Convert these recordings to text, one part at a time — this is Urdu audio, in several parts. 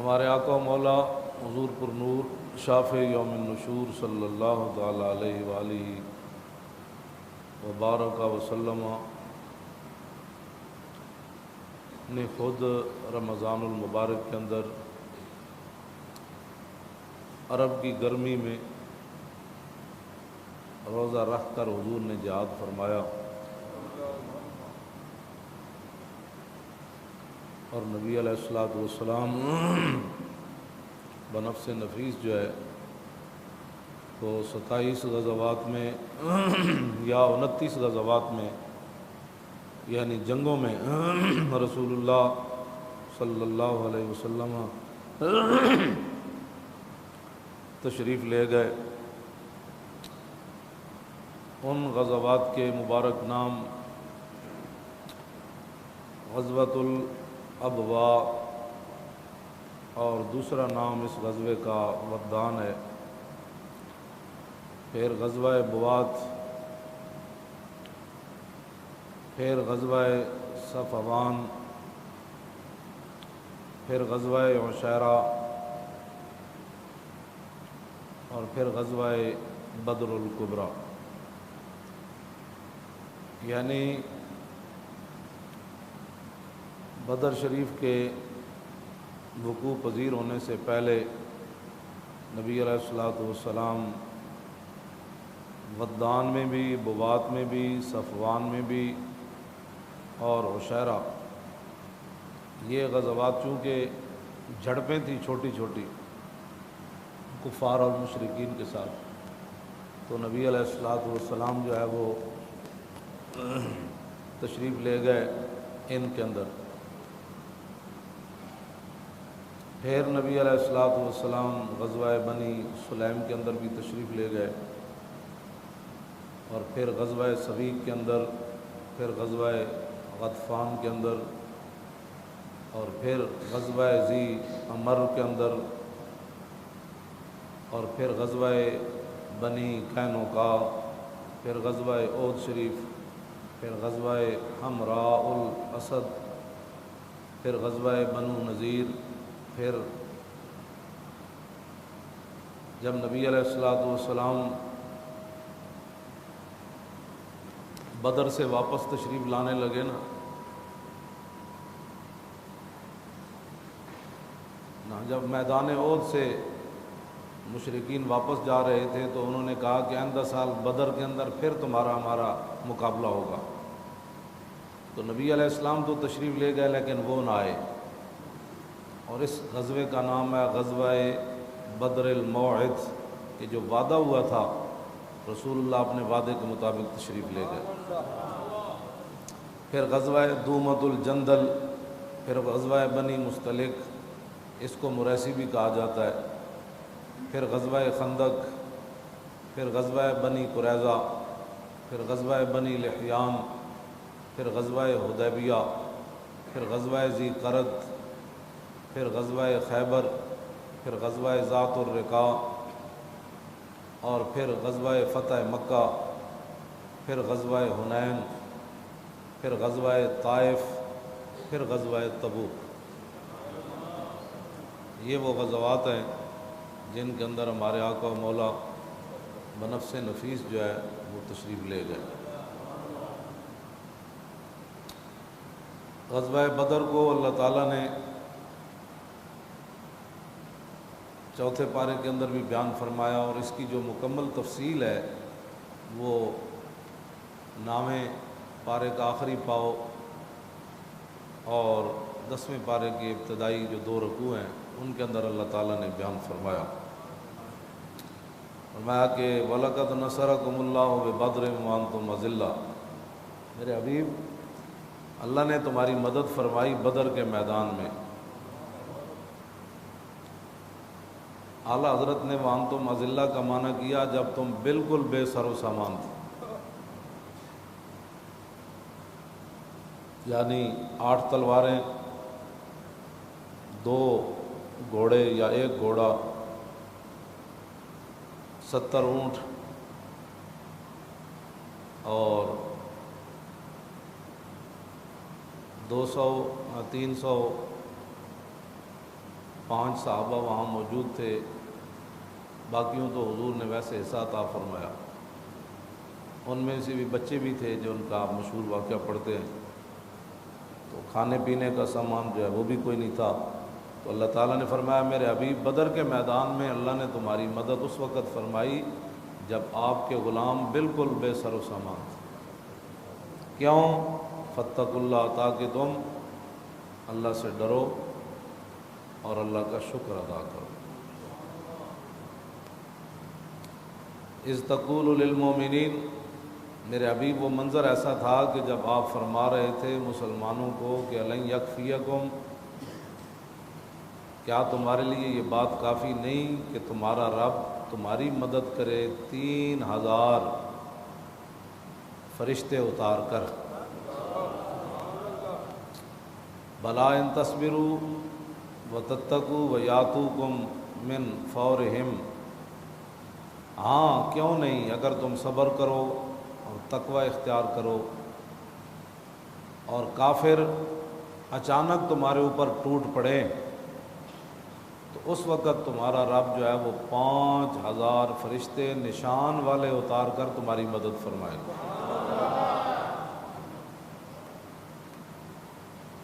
ہمارے آقا و مولا حضور پر نور شافع یوم النشور صلی اللہ تعالی علیہ وآلہ وبارک وسلم نے خود رمضان المبارک کے اندر عرب کی گرمی میں روزہ رکھ کر حضور نے جہاد فرمایا، اور نبی علیہ الصلوۃ والسلام بنفس نفیس جو ہے تو 27 غزوات میں یا 29 غزوات میں یعنی جنگوں میں رسول اللہ صلی اللہ علیہ وسلم تشریف لے گئے۔ ان غزوات کے مبارک نام غزوۃ الابواء اور دوسرا نام اس غزوے کا ودان ہے، پھر غزوہ بوات، پھر غزوہ صفوان، پھر غزوہ عشیرہ اور پھر غزوہ بدر الکبریٰ۔ یعنی بدر شریف کے وقوع پذیر ہونے سے پہلے نبی علیہ الصلوۃ والسلام ودان میں بھی، بوات میں بھی، صفوان میں بھی اور عشیرہ، یہ غزوات چونکہ جھڑپیں تھیں چھوٹی چھوٹی کفار اور مشرکین کے ساتھ، تو نبی علیہ الصلوۃ والسلام جو ہے وہ تشریف لے گئے ان کے اندر۔ پھر نبی علیہ الصلوۃ والسلام غزوہ بنی سلیم کے اندر بھی تشریف لے گئے، اور پھر غزوہ سویق کے اندر، پھر غزوہ غطفان کے اندر، اور پھر غزوہ ذی عمر کے اندر، اور پھر غزوہ بنی قینقاع، پھر غزوہ احد شریف، پھر غزوہ حمراء الاسد، پھر غزوہ بنو نذیر۔ پھر جب نبی علیہ الصلوۃ والسلام بدر سے واپس تشریف لانے لگے نا، جب میدان احد سے مشرکین واپس جا رہے تھے تو انہوں نے کہا کہ آئندہ سال بدر کے اندر پھر ہمارا مقابلہ ہوگا۔ تو نبی علیہ السلام تو تشریف لے گئے لیکن وہ نہ آئے، اور اس غزوے کا نام ہے غزوہ بدر الموعد، کہ جو وعدہ ہوا تھا رسول اللہ اپنے وعدے کے مطابق تشریف لے گئے۔ پھر غزوہ دومۃ الجندل، پھر غزوہ بنی مستلق، اس کو مریسی بھی کہا جاتا ہے، پھر غزوہ خندق، پھر غزوہ بنی قریظہ، پھر غزوہ بنی لحیان، پھر غزوہ حدیبیہ، پھر غزوہ ذی قرد، پھر غزوہ خیبر، پھر غزوہ ذات الرقاع، اور پھر غزوہ فتح مکہ، پھر غزوہ حنین، پھر غزوہ طائف، پھر غزوہ تبوک۔ یہ وہ غزوات ہیں جن کے اندر ہمارے آقا و مولا بنفس نفیس جو ہے وہ تشریف لے گئے۔ غزوہ بدر کو اللہ تعالیٰ نے چوتھے پارے کے اندر بھی بیان فرمایا، اور اس کی جو مکمل تفصیل ہے وہ 9ویں پارے کا آخری پاؤ اور 10ویں پارے کے ابتدائی جو 2 رکوع ہیں ان کے اندر اللہ تعالیٰ نے بیان فرمایا کہ وَلَقَدْ نَصَرَكُمُ اللَّهُ بِبَدْرٍ وَأَنْتُمْ أَذِلَّةٌ، میرے حبیب اللہ نے تمہاری مدد فرمائی بدر کے میدان میں۔ اعلیٰ حضرت نے وَأَنْتُمْ أَذِلَّةٌ کا معنی کیا جب تم بالکل بے سر و سامان تھے، یعنی 8 تلواریں، 2 گھوڑے یا 1 گھوڑا، 70 اونٹ اور 200 300 5 صحابہ وہاں موجود تھے، باقیوں تو حضور نے ویسے حصہ عطا فرمایا۔ ان میں سے بھی بچے بھی تھے جو ان کا آپ مشہور واقعہ پڑھتے ہیں۔ تو کھانے پینے کا سامان جو ہے وہ بھی کوئی نہیں تھا، تو اللہ تعالیٰ نے فرمایا میرے حبیب بدر کے میدان میں اللہ نے تمہاری مدد اس وقت فرمائی جب آپ کے غلام بالکل بے سر و سامان تھے۔ کیوں؟ فاتقوا اللہ، تاکہ تم اللہ سے ڈرو اور اللہ کا شکر ادا کرو۔ اذ تقول للمؤمنین، میرے حبیب وہ منظر ایسا تھا کہ جب آپ فرما رہے تھے مسلمانوں کو کہ الن یکفیکم، کیا تمہارے لیے یہ بات کافی نہیں کہ تمہارا رب تمہاری مدد کرے 3000 فرشتے اتار کر؟ بلا ان تصبروا وتتقوا ویاتوکم من فورہم، ہاں کیوں نہیں، اگر تم صبر کرو اور تقوی اختیار کرو اور کافر اچانک تمہارے اوپر ٹوٹ پڑے تو اس وقت تمہارا رب جو ہے وہ 5000 فرشتے نشان والے اتار کر تمہاری مدد فرمائے گا۔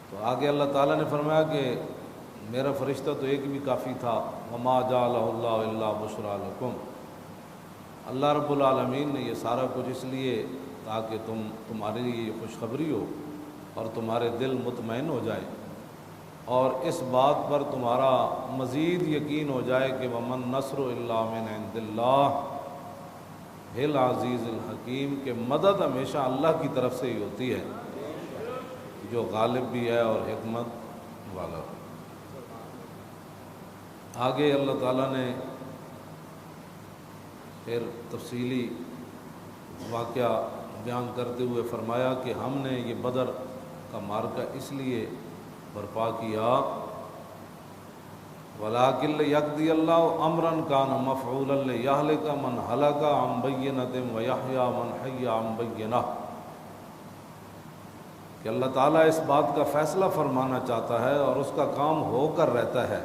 تو آگے اللہ تعالیٰ نے فرمایا کہ میرا فرشتہ تو ایک بھی کافی تھا، وما جعلہ اللہ الا بشریٰ لکم، اللہ رب العالمین نے یہ سارا کچھ اس لیے تاکہ تمہارے لیے یہ خوشخبری ہو اور تمہارے دل مطمئن ہو جائیں اور اس بات پر تمہارا مزید یقین ہو جائے کہ ومن نصر الا من عند اللہ العزیز الحکیم، کہ مدد ہمیشہ اللہ کی طرف سے ہی ہوتی ہے جو غالب بھی ہے اور حکمت والا ہے۔ آگے اللہ تعالیٰ نے پھر تفصیلی واقعہ بیان کرتے ہوئے فرمایا کہ ہم نے یہ بدر کا معرکہ اس لیے برپا کیا وَلَٰكِن لِيَقْضِيَ اللَّهُ أَمْرًا كَانَ مَفْعُولًا لِيَهْلِكَ مَنْ هَلَكَ عَن بَيِّنَةٍ وَيَحْيَىٰ مَنْ حَيَّ عَن بَيِّنَةٍ، کہ اللہ تعالیٰ اس بات کا فیصلہ فرمانا چاہتا ہے اور اس کا کام ہو کر رہتا ہے،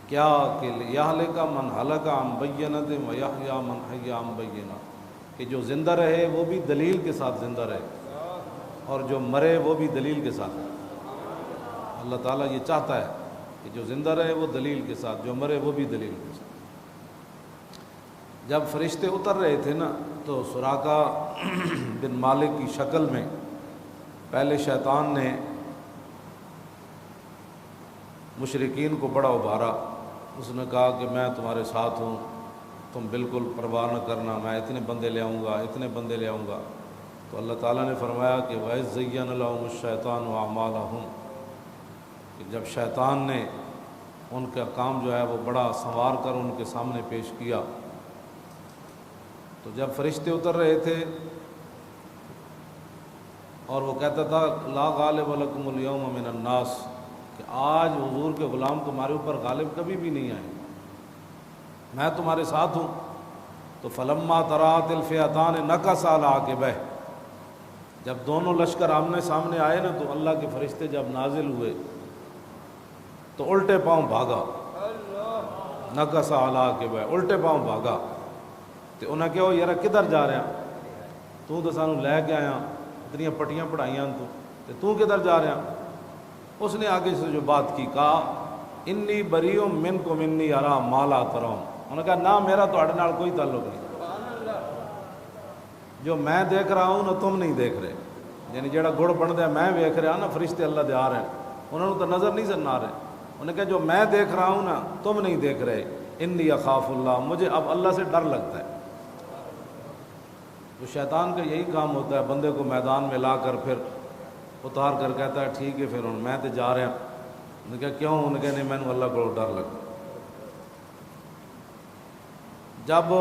کیا کہ لِيَهْلِكَ مَنْ هَلَكَ عَن بَيِّنَةٍ وَيَحْيَىٰ مَنْ حَيَّ عَن بَيِّنَةٍ، کہ جو زندہ رہے وہ بھی دلیل کے ساتھ زندہ رہے اور جو مرے وہ بھی دلیل کے ساتھ۔ اللہ تعالیٰ یہ چاہتا ہے کہ جو زندہ رہے وہ دلیل کے ساتھ، جو مرے وہ بھی دلیل کے ساتھ۔ جب فرشتے اتر رہے تھے نا تو سراقہ بن مالک کی شکل میں پہلے شیطان نے مشرکین کو بڑا ابھارا، اس نے کہا کہ میں تمہارے ساتھ ہوں، تم بالکل پرواہ نہ کرنا، میں اتنے بندے لے آؤں گا، اتنے بندے لے آؤں گا۔ تو اللہ تعالیٰ نے فرمایا کہ وَإِذْ زَيَّنَ لَهُمُ الشَّيْطَانُ أَعْمَالَهُمْ، کہ جب شیطان نے ان کا کام جو ہے وہ بڑا سنوار کر ان کے سامنے پیش کیا، تو جب فرشتے اتر رہے تھے اور وہ کہتا تھا لا غالب لکم اليوم من الناس، کہ آج حضور کے غلام تمہارے اوپر غالب کبھی بھی نہیں آئے، میں تمہارے ساتھ ہوں۔ تو فلما تراءت الفئتان نکص علی عقبیہ، جب دونوں لشکر آمنے سامنے آئے نا تو اللہ کے فرشتے جب نازل ہوئے تو الٹے پاؤں بھاگا، نکص علی عقبیہ، الٹے پاؤں بھاگا۔ تو انہیں کہو یار کدھر جا رہے ہیں، تو سانو لے کے آیا، اتنی پٹیاں پڑھائیاں تو کدھر جا رہے ہیں؟ اس نے آگے سے جو بات کی، کہا انی بریء منکم انی ارا ما لا ترون، انہوں نے کہا نہ میرا تہاڈے نال کوئی تعلق نہیں، جو میں دیکھ رہا ہوں نا تم نہیں دیکھ رہے، یعنی جیڑا گڑ بن دیا میں ویکھ رہا نا، فرشتے اللہ دے آ رہے ہیں، انہوں نے تو نظر نہیں سن آ رہے، انہوں نے کہا جو میں دیکھ رہا ہوں نا تم نہیں دیکھ رہے، انی اخاف اللہ، مجھے اب اللہ سے ڈر لگتا ہے۔ تو شیطان کا یہی کام ہوتا ہے، بندے کو میدان میں لا کر پھر اتار کر کہتا ہے ٹھیک ہے پھر میں تو جا رہا ہوں۔ انہوں نے کہا کیوں؟ انہوں نے کہا نہیں میں نے اللہ کو ڈر لگتا۔ جب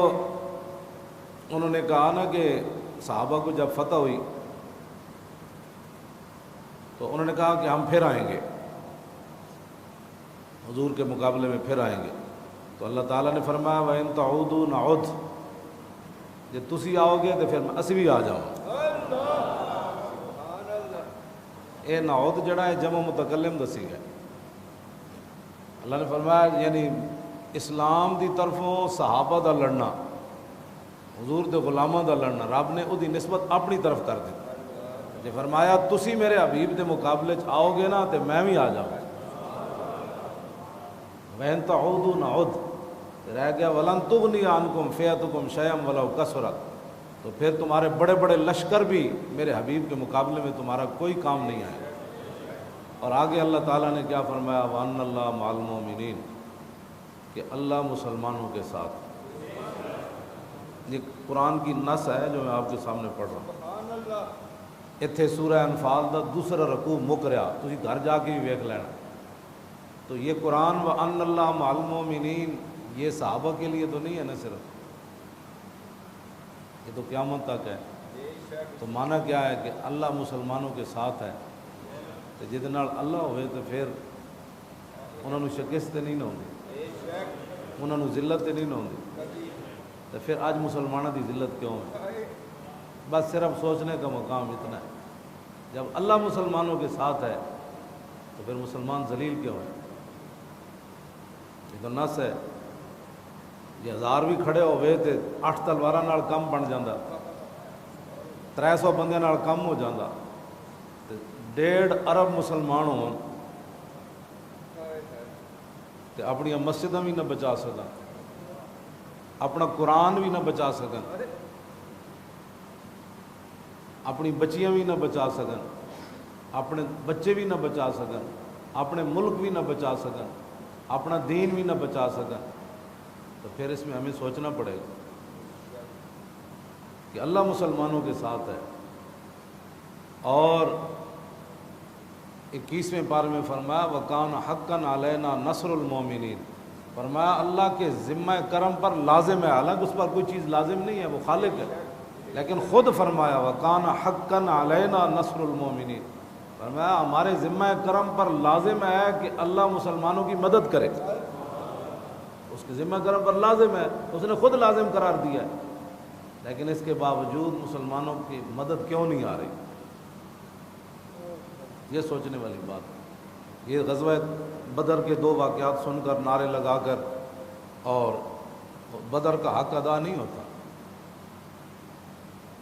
انہوں نے کہا نا کہ صحابہ کو جب فتح ہوئی تو انہوں نے کہا کہ ہم پھر آئیں گے، حضور کے مقابلے میں پھر آئیں گے، تو اللہ تعالیٰ نے فرمایا وَإِن تَعُودُوا نَعُدْ، جب تسی آؤ گے تو پھر اسی بھی آ جاؤں۔ اے نعود جڑا ہے جمع متکلم دسی گئے، اللہ نے فرمایا یعنی اسلام دی طرفوں صحابہ دا لڑنا، حضور دے غلاماں دا لڑنا رب نے اودی نسبت اپنی طرف کر دی جی، فرمایا تسی میرے حبیب دے مقابلے چ آؤ گے نا تے میں بھی آ جاؤں گا، وَإِن تَعُودُوا نَعُدْ رہ گیا وَلَن تُغْنِيَ عَنْكُمْ فِئَتُكُمْ شَيْئًا وَلَوْ كَثُرَتْ، تو پھر تمہارے بڑے بڑے لشکر بھی میرے حبیب کے مقابلے میں تمہارا کوئی کام نہیں آئے۔ اور آگے اللہ تعالیٰ نے کیا فرمایا، وَأَنَّ اللَّهَ مَعَ الْمُؤْمِنِينَ، کہ اللہ مسلمانوں کے ساتھ۔ یہ قرآن کی نص ہے جو میں آپ کے سامنے پڑھ رہا ہوں۔ اتھے سورہ انفال دا دوسرا رکوع مک رہا، تسی گھر جا کے بھی ویکھ لینا۔ تو یہ قرآن وَأَنَّ اللَّهَ مَعَ الْمُؤْمِنِينَ یہ صحابہ کے لیے تو نہیں ہے نا صرف، یہ تو قیامت تک ہے۔ تو معنی کیا ہے کہ اللہ مسلمانوں کے ساتھ ہے، تو جہدے نال اللہ ہوئے تو پھر انہوں نے شکست نہیں نہ ہوندی، انہوں نے ذلت نہیں نہ ہوندی، تو پھر آج مسلمانوں کی ذلت کیوں ہے؟ بس صرف سوچنے کا مقام اتنا ہے، جب اللہ مسلمانوں کے ساتھ ہے تو پھر مسلمان ذلیل کیوں ہے؟ یہ تو نس ہے، یہ 1000 بھی کھڑے ہوئے تو 8 تلواراں نال کم بن جاندہ، 300 بندے نال کم ہو جاندہ، 1.5 ارب مسلمان ہون تے اپنی مسجداں بھی نہ بچا سکن، اپنا قرآن بھی نہ بچا سکن، اپنی بچیاں بھی نہ بچا سکن، اپنے بچے بھی نہ بچا سکن، اپنے ملک بھی نہ بچا سکن، اپنا دین بھی نہ بچا سکن، تو پھر اس میں ہمیں سوچنا پڑے گا کہ اللہ مسلمانوں کے ساتھ ہے۔ اور 21ویں پارے میں فرمایا وَكَانَ حَقًّا عَلَيْنَا نَصْرُ الْمُؤْمِنِينَ، فرمایا اللہ کے ذمہ کرم پر لازم ہے، حالانکہ اس پر کوئی چیز لازم نہیں ہے، وہ خالق ہے، لیکن خود فرمایا وَكَانَ حَقًّا عَلَيْنَا نَصْرُ الْمُؤْمِنِينَ، فرمایا ہمارے ذمہ کرم پر لازم ہے کہ اللہ مسلمانوں کی مدد کرے، اس کے ذمہ کرم پر لازم ہے، اس نے خود لازم قرار دیا ہے، لیکن اس کے باوجود مسلمانوں کی مدد کیوں نہیں آ رہی؟ یہ سوچنے والی بات ہے۔ یہ غزوہ بدر کے 2 واقعات سن کر نعرے لگا کر اور بدر کا حق ادا نہیں ہوتا۔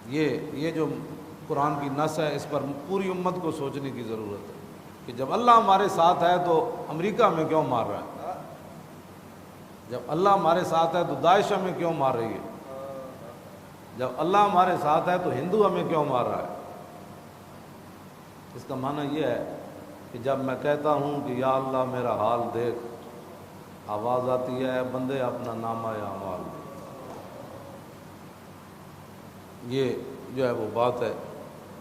یہ جو قرآن کی نص ہے اس پر پوری امت کو سوچنے کی ضرورت ہے کہ جب اللہ ہمارے ساتھ ہے تو امریکہ ہمیں کیوں مار رہا ہے؟ جب اللہ ہمارے ساتھ ہے تو داعش ہمیں کیوں مار رہی ہے؟ جب اللہ ہمارے ساتھ ہے تو ہندو ہمیں کیوں مار رہا ہے؟ اس کا معنی یہ ہے کہ جب میں کہتا ہوں کہ یا اللہ میرا حال دیکھ، آواز آتی ہے بندے اپنا نامہ اعمال دے۔ یہ جو ہے وہ بات ہے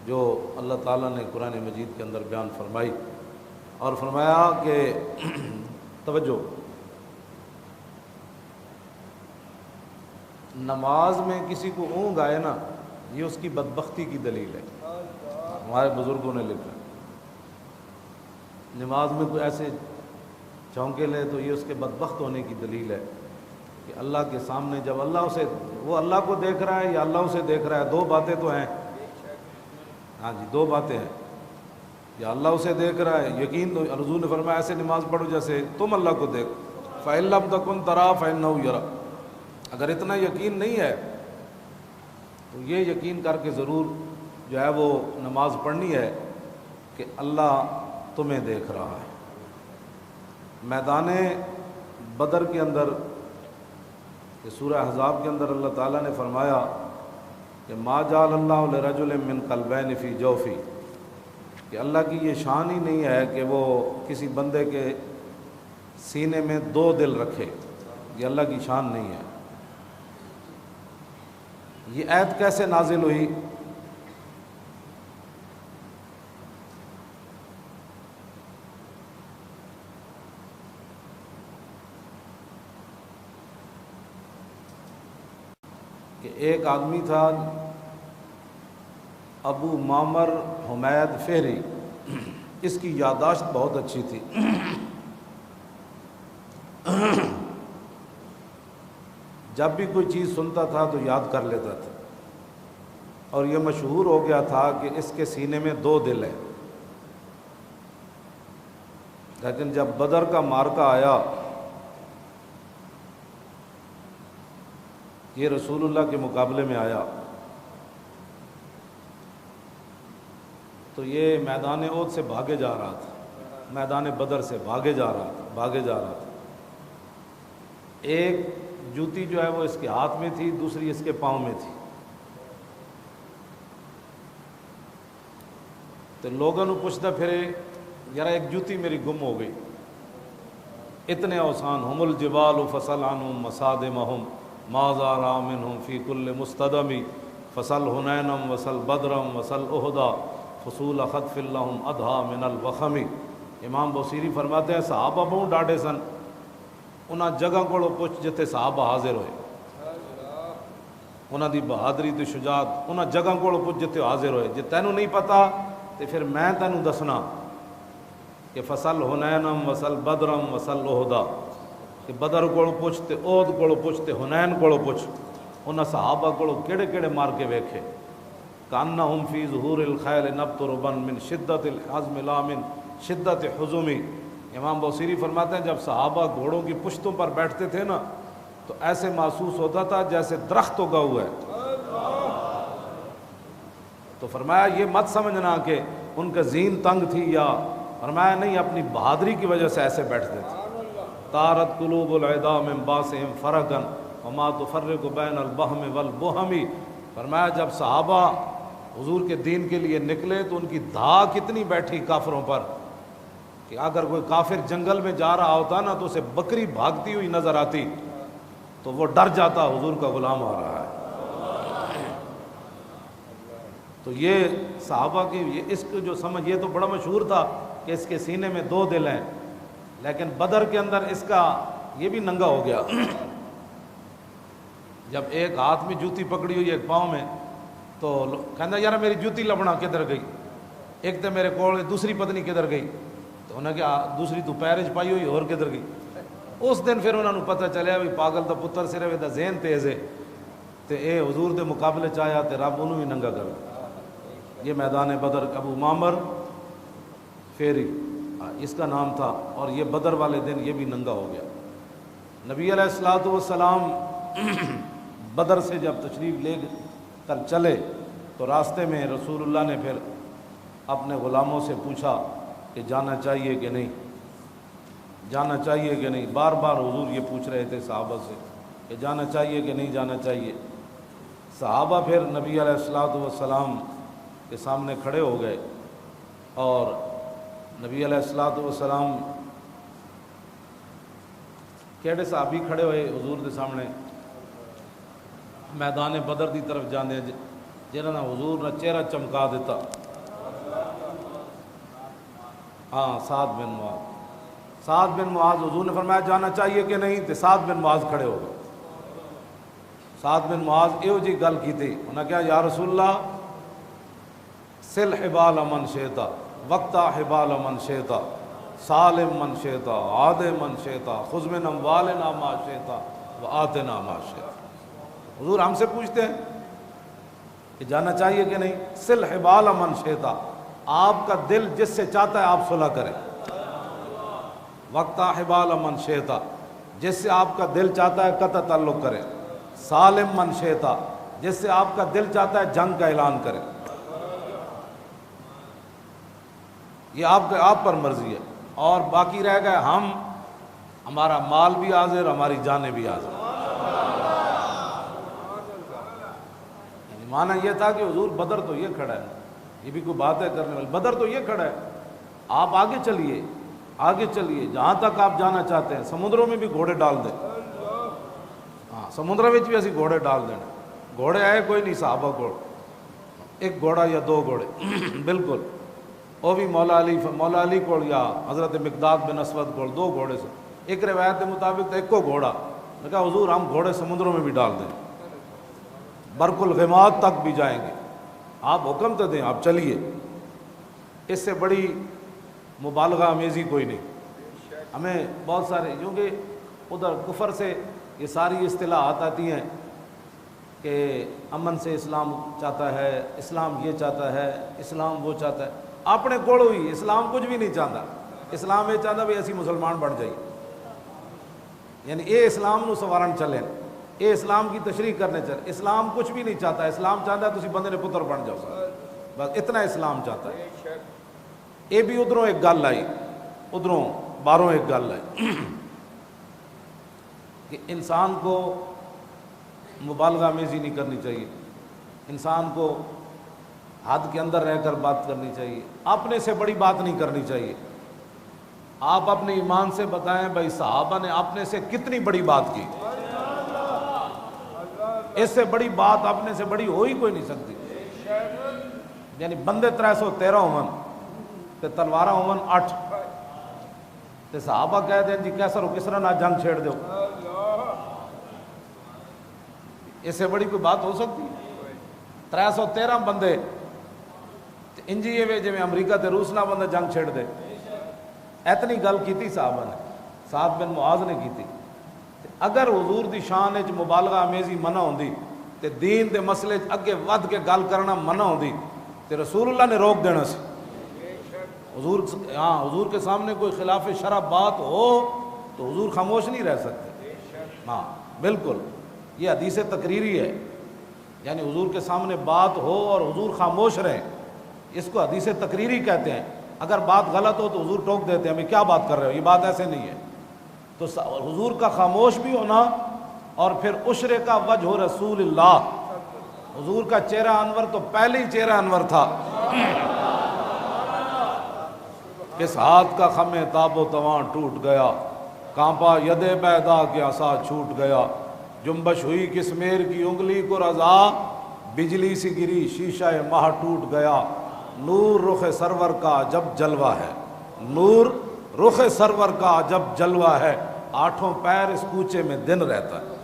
جو اللہ تعالیٰ نے قرآن مجید کے اندر بیان فرمائی، اور فرمایا کہ توجہ، نماز میں کسی کو اونگ آئے نا یہ اس کی بدبختی کی دلیل ہے۔ ہمارے بزرگوں نے لکھا نماز میں کوئی ایسے چونکے لے تو یہ اس کے بدبخت ہونے کی دلیل ہے کہ اللہ کے سامنے جب وہ اللہ کو دیکھ رہا ہے یا اللہ اسے دیکھ رہا ہے، 2 باتیں تو ہیں، ہاں جی 2 باتیں ہیں، یا اللہ اسے دیکھ رہا ہے، یقین تو حضور نے فرمایا ایسے نماز پڑھو جیسے تم اللہ کو دیکھ، فَإِن لَّمْ تَكُن تَرَاهُ فَإِنَّهُ يَرَاكَ، اگر اتنا یقین نہیں ہے تو یہ یقین کر کے ضرور جو ہے وہ نماز پڑھنی ہے کہ اللہ تمہیں دیکھ رہا ہے۔ میدان بدر کے اندر کہ سورہ احزاب کے اندر اللہ تعالیٰ نے فرمایا کہ ما جعل اللہ لرجل من قلبین فی جوفی، کہ اللہ کی یہ شان ہی نہیں ہے کہ وہ کسی بندے کے سینے میں 2 دل رکھے، یہ اللہ کی شان نہیں ہے۔ یہ آیت کیسے نازل ہوئی؟ کہ ایک آدمی تھا ابو معمر حمید فہری، اس کی یادداشت بہت اچھی تھی، جب بھی کوئی چیز سنتا تھا تو یاد کر لیتا تھا، اور یہ مشہور ہو گیا تھا کہ اس کے سینے میں 2 دل ہیں، لیکن جب بدر کا مارکہ آیا، یہ رسول اللہ کے مقابلے میں آیا، تو یہ میدان احد سے بھاگے جا رہا تھا، میدان بدر سے بھاگے جا رہا تھا۔ ایک جوتی جو ہے وہ اس کے ہاتھ میں تھی، دوسری اس کے پاؤں میں تھی۔ تو لوگوں نے پوچھتا پھرے، یار ایک جوتی میری گم ہو گئی، اتنے اوسان، ہم الجبال فصل عنہم مسادمہم ما زار منہم فی کل مستدمی فصل حنینم وصل بدرم وصل احدا فصول خطف لہم ادھا من الوخمی۔ امام بصیری فرماتے ہیں صحابہ بہت ڈاڈے سن، انہاں جگہ کو پوچھ جتے صحابہ حاضر ہوئے، انہاں دی بہادری تے شجاعت انہاں جگہ کو پوچھ جتے حاضر ہوئے۔ جے تینوں نہیں پتا تے پھر میں تینوں دسنا کہ فصل حنینم وصل بدرم وصل احدا، کہ بدر کو پوچھ تے احد کو پوچھ تے حنین کو پوچھ، انہاں صحابہ کو کیڑے کیڑے مار کے ویکھے، کانہم فی ظہور الخیل نبت ربن من شدت الحزم لا من شدت حزمی۔ امام بصیری فرماتے ہیں جب صحابہ گھوڑوں کی پشتوں پر بیٹھتے تھے نا تو ایسے محسوس ہوتا تھا جیسے درخت اگا ہوا ہے۔ تو فرمایا یہ مت سمجھنا کہ ان کا ذہن تنگ تھی، یا فرمایا نہیں، اپنی بہادری کی وجہ سے ایسے بیٹھتے تھے۔ طارت قلوب العدا من باسہم فرقا وما تفرق بین البہم والبہم۔ فرمایا جب صحابہ حضور کے دین کے لیے نکلے تو ان کی دھاک اتنی بیٹھی کافروں پر کہ اگر کوئی کافر جنگل میں جا رہا ہوتا نا تو اسے بکری بھاگتی ہوئی نظر آتی تو وہ ڈر جاتا حضور کا غلام آ رہا ہے۔ تو یہ صحابہ کی یہ اس کو جو سمجھ، یہ تو بڑا مشہور تھا کہ اس کے سینے میں دو دل ہیں، لیکن بدر کے اندر اس کا یہ بھی ننگا ہو گیا۔ جب ایک ہاتھ میں جوتی پکڑی ہوئی ایک پاؤں میں، تو کہنا یار میری جوتی لبنا کدھر گئی، ایک تو میرے کول دوسری پتنی کدھر گئی، تو انہیں کہا دوسری تو پیرج پائی ہوئی اور کدھر گئی۔ اس دن پھر انہوں نے پتہ چلیا بھی پاگل دا پتر صرف دا ذہن تیز ہے، تے اے حضور دے مقابلے چاہیا تے رب انہوں بھی ننگا کر۔ یہ میدان بدر، ابو معمر فیری اس کا نام تھا، اور یہ بدر والے دن یہ بھی ننگا ہو گیا۔ نبی علیہ الصلوۃ والسلام بدر سے جب تشریف لے کر چلے تو راستے میں رسول اللہ نے پھر اپنے غلاموں سے پوچھا کہ جانا چاہیے کہ نہیں، جانا چاہیے کہ نہیں۔ بار بار حضور یہ پوچھ رہے تھے صحابہ سے کہ جانا چاہیے کہ نہیں جانا چاہیے۔ صحابہ پھر نبی علیہ الصلوۃ والسلام کے سامنے کھڑے ہو گئے، اور نبی علیہ الصلوۃ والسلام کیڑے صحابی کھڑے ہوئے حضور کے سامنے میدان بدر دی طرف جانے، جنہوں نے حضور نے چہرہ چمکا دیتا۔ ہاں، سعد بن معاذ حضور نے فرمایا جانا چاہیے کہ نہیں، تو سعد بن معاذ کھڑے ہو گئے۔ سعد بن معاذ ایو جی گل کی تھی، انہوں نے کہا یا رسول اللہ سل حبال من شیتا وقتا حبال من شیتا سالم من شیتا عاد من شیتا خذ من اموالنا ما شیتا وآتنا ما شیتا۔ حضور ہم سے پوچھتے ہیں کہ جانا چاہیے کہ نہیں، سل حبال من شیتا، آپ کا دل جس سے چاہتا ہے آپ صلح کریں، وقتا حبال من شیتا، جس سے آپ کا دل چاہتا ہے قطع تعلق کریں، سالم من شیتا، جس سے آپ کا دل چاہتا ہے جنگ کا اعلان کریں۔ یہ آپ پر مرضی ہے، اور باقی رہ گئے ہم، ہمارا مال بھی حاضر، ہماری جانیں بھی حاضر۔ معنی یہ تھا کہ حضور بدر تو یہ کھڑا ہے، یہ بھی کوئی بات ہے کرنے والی، بدر تو یہ کھڑا ہے، آپ آگے چلیے، آگے چلیے جہاں تک آپ جانا چاہتے ہیں، سمندروں میں بھی گھوڑے ڈال دیں۔ ہاں، سمندر میں بھی اسی گھوڑے ڈال دینا۔ گھوڑے آئے کوئی نہیں صحابہ کو، ایک گھوڑا یا دو گھوڑے بالکل، وہ بھی مولا علی کو یا حضرت مقداد بن اسود کو دو گھوڑے سے، ایک روایت کے مطابق تو ایک کو گھوڑا۔ میں کہا حضور ہم گھوڑے سمندروں میں بھی ڈال دیں، برق الغماد تک بھی جائیں گے، آپ حکم تو دیں، آپ چلیے، اس سے بڑی مبالغہ امیزی کوئی نہیں۔ ہمیں بہت سارے، کیونکہ ادھر کفر سے یہ ساری اصطلاحات آتی ہیں کہ امن سے اسلام چاہتا ہے، اسلام یہ چاہتا ہے، اسلام وہ چاہتا ہے، اپنے کوڑ ہوئی اسلام کچھ بھی نہیں چاہتا، اسلام یہ چاہتا بھی ایسی مسلمان بن جائیے، یعنی اے اسلام نو سوارن چلیں، اے اسلام کی تشریح کرنے چلیں۔ اسلام کچھ بھی نہیں چاہتا، اسلام چاہتا ہے تسی بندے نے پتر بن جاؤ، بس اتنا اسلام چاہتا ہے۔ یہ بھی ادھروں ایک گل آئی، ادھروں باہروں ایک گل آئی کہ انسان کو مبالغہ آمیزی نہیں کرنی چاہیے، انسان کو حد کے اندر رہ کر بات کرنی چاہیے، اپنے سے بڑی بات نہیں کرنی چاہیے۔ آپ اپنے ایمان سے بتائیں بھائی صحابہ نے اپنے سے کتنی بڑی بات کی، اس سے بڑی بات اپنے سے بڑی ہو ہی کوئی نہیں سکتی۔ یعنی بندے 313 ہون تے تلوارہ ہون 8 تے صحابہ کہہ دیں جی کیسر و کسرا نہ جنگ چھیڑ دو، اس سے بڑی کوئی بات ہو سکتی؟ 313 بندے انجی یہ جی امریکہ تے روس نہ بندے جنگ چھیڑ دے، اتنی گل کیتی صحابہ نے، سعد بن معاذ نے کیتی۔ اگر حضور دی شان وچ مبالغہ آمیزی منع ہوندی تے دین دے مسئلے اگے ود کے گل کرنا منع ہوندی تے رسول اللہ نے روک دینا سی۔ حضور کے سامنے کوئی خلاف شرع بات ہو تو حضور خاموش نہیں رہ سکتے۔ ہاں بالکل، یہ حدیث تقریری ہے، یعنی حضور کے سامنے بات ہو اور حضور خاموش رہیں، اس کو حدیث تقریری کہتے ہیں۔ اگر بات غلط ہو تو حضور ٹوک دیتے ہیں، ہمیں کیا بات کر رہے ہو، یہ بات ایسے نہیں ہے۔ تو حضور کا خاموش بھی ہونا، اور پھر عشرے کا وجہ رسول اللہ، حضور کا چہرہ انور تو پہلے ہی چہرہ انور تھا۔ کس ہاتھ کا خم تاب و تواں ٹوٹ گیا، کانپا ید بیدا کے عصا چھوٹ گیا، جنبش ہوئی کس میر کی انگلی کو رضا، بجلی سی گری شیشہ ماہ ٹوٹ گیا، نور رخ سرور کا جب جلوہ ہے، نور رخ سرور کا جب جلوہ ہے، 8 پیر اس کوچے میں دن رہتا ہے۔